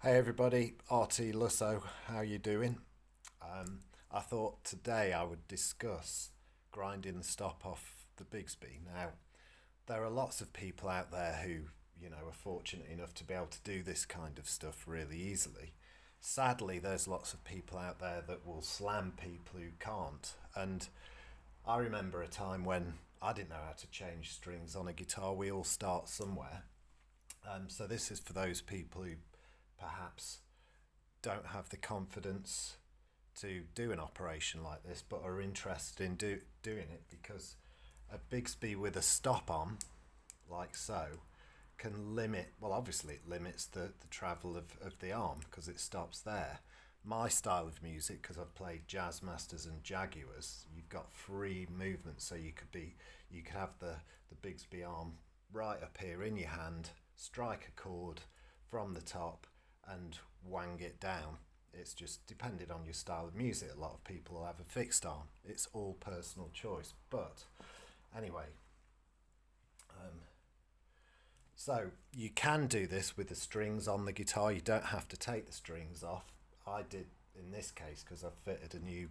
Hey everybody, rtlusso, how you doing? I thought today I would discuss grinding the stop off the Bigsby. Now, there are lots of people out there who, are fortunate enough to be able to do this kind of stuff really easily. Sadly, there's lots of people out there that will slam people who can't. And I remember a time when I didn't know how to change strings on a guitar. We all start somewhere. So this is for those people who perhaps don't have the confidence to do an operation like this but are interested in doing it, because a Bigsby with a stop on, like so, can limit, well obviously it limits the travel of the arm because it stops there. My style of music, because I've played Jazz Masters and Jaguars, you've got free movement, so you could have the Bigsby arm right up here in your hand, strike a chord from the top and wang it down. It's just depending on your style of music. A lot of people will have a fixed arm. It's all personal choice. But anyway, so you can do this with the strings on the guitar. You don't have to take the strings off. I did in this case because I've fitted a new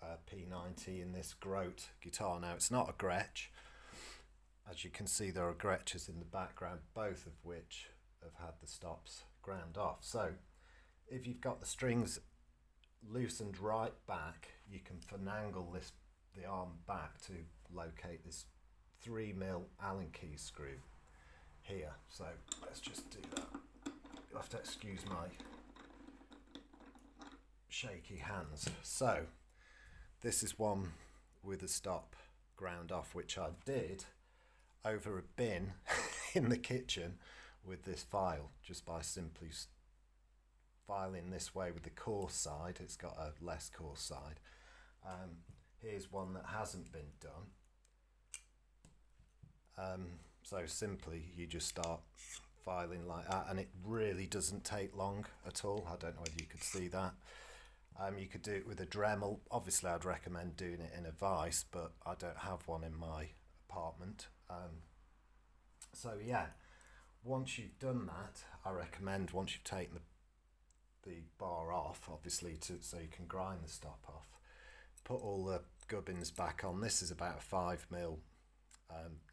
P90 in this Grote guitar. Now it's not a Gretsch. As you can see, there are Gretches in the background, both of which have had the stops ground off. So if you've got the strings loosened right back, you can finagle the arm back to locate this 3mm Allen key screw here. So let's just do that. You'll have to excuse my shaky hands. So this is one with a stop ground off, which I did over a bin in the kitchen with this file, just by simply filing this way with the coarse side. It's got a less coarse side. Here's one that hasn't been done. So simply you just start filing like that, and it really doesn't take long at all. I don't know whether you could see that. You could do it with a Dremel. Obviously I'd recommend doing it in a vise, but I don't have one in my apartment. So yeah, once you've done that, I recommend, once you've taken the bar off, obviously, so you can grind the stop off, put all the gubbins back on. This is about a 5mm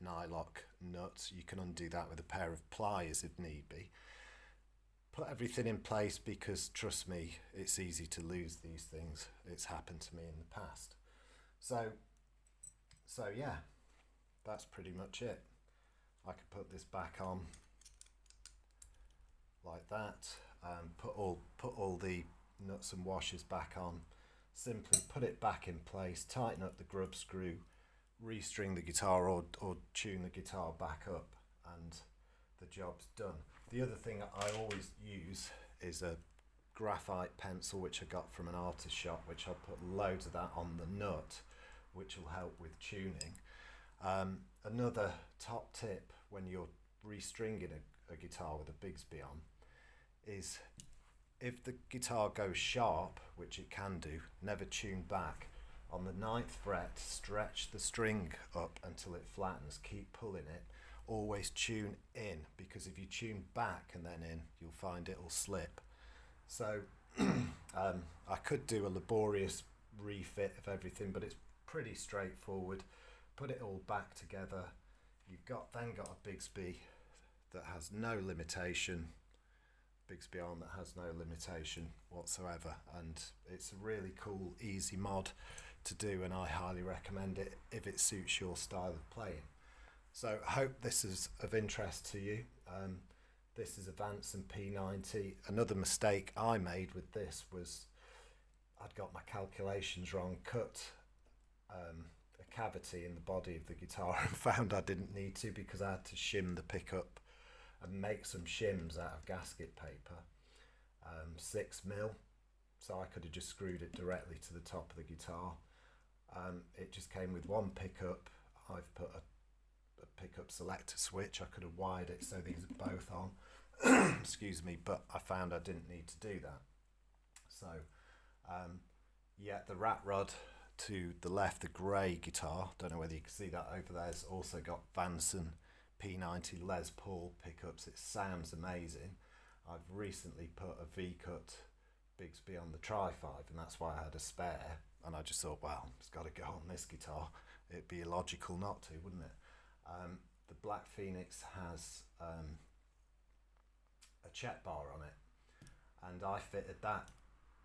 nylock nut. You can undo that with a pair of pliers if need be. Put everything in place, because trust me, it's easy to lose these things. It's happened to me in the past. So yeah, that's pretty much it. I could put this back on like that, put all the nuts and washers back on, simply put it back in place, tighten up the grub screw, restring the guitar or tune the guitar back up, and the job's done. The other thing I always use is a graphite pencil, which I got from an artist shop, which I put loads of that on the nut, which will help with tuning. Another top tip when you're restringing a guitar with a Bigsby on is, if the guitar goes sharp, which it can do, never tune back. On the 9th fret, stretch the string up until it flattens, keep pulling it, always tune in, because if you tune back and then in, you'll find it'll slip. So I could do a laborious refit of everything, but it's pretty straightforward. Put it all back together. You've then got a Bigsby that has no limitation, Bigsby arm that has no limitation whatsoever, and it's a really cool, easy mod to do, and I highly recommend it if it suits your style of playing. So I hope this is of interest to you. This is a Vanson P90. Another mistake I made with this was I'd got my calculations wrong, cut a cavity in the body of the guitar and found I didn't need to, because I had to shim the pickup and make some shims out of gasket paper, 6mm, so I could have just screwed it directly to the top of the guitar. It just came with one pickup. I've put a pickup selector switch. I could have wired it so these are both on. Excuse me, but I found I didn't need to do that. So yeah, the rat rod to the left, the grey guitar, don't know whether you can see that over there, has also got Vanson P90 Les Paul pickups. It sounds amazing. I've recently put a V-cut Bigsby on the Tri-5, and that's why I had a spare, and I just thought, well, it's got to go on this guitar. It'd be illogical not to, wouldn't it? The Black Phoenix has a check bar on it, and I fitted that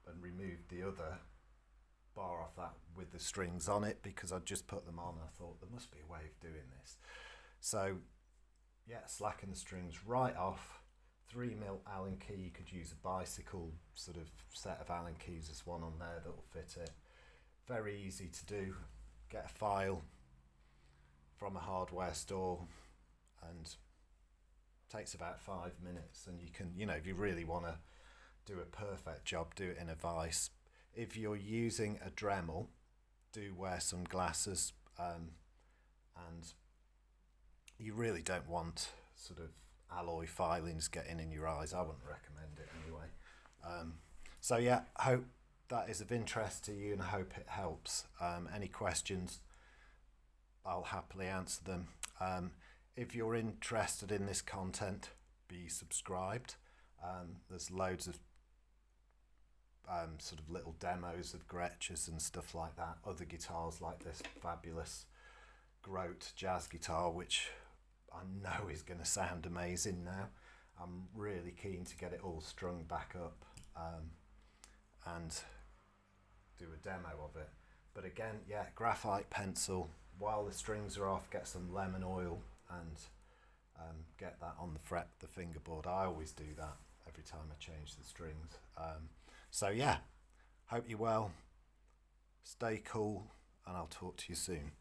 and removed the other bar off that with the strings on it, because I'd just put them on. I thought there must be a way of doing this. So yeah, slacken the strings right off. 3mm Allen key. You could use a bicycle sort of set of Allen keys. There's one on there that will fit it. Very easy to do. Get a file from a hardware store, and takes about 5 minutes, and you can, you know, if you really want to do a perfect job, do it in a vice. If you're using a Dremel, do wear some glasses, and you really don't want sort of alloy filings getting in your eyes. I wouldn't recommend it anyway. So yeah, hope that is of interest to you, and I hope it helps. Any questions, I'll happily answer them. If you're interested in this content, be subscribed. There's loads of sort of little demos of Gretches and stuff like that, other guitars like this fabulous Grotejazzguitar, which I know is going to sound amazing now. I'm really keen to get it all strung back up and do a demo of it. But again, yeah, graphite pencil. While the strings are off, get some lemon oil and get that on the fret, the fingerboard. I always do that every time I change the strings. So yeah, hope you're well, stay cool, and I'll talk to you soon.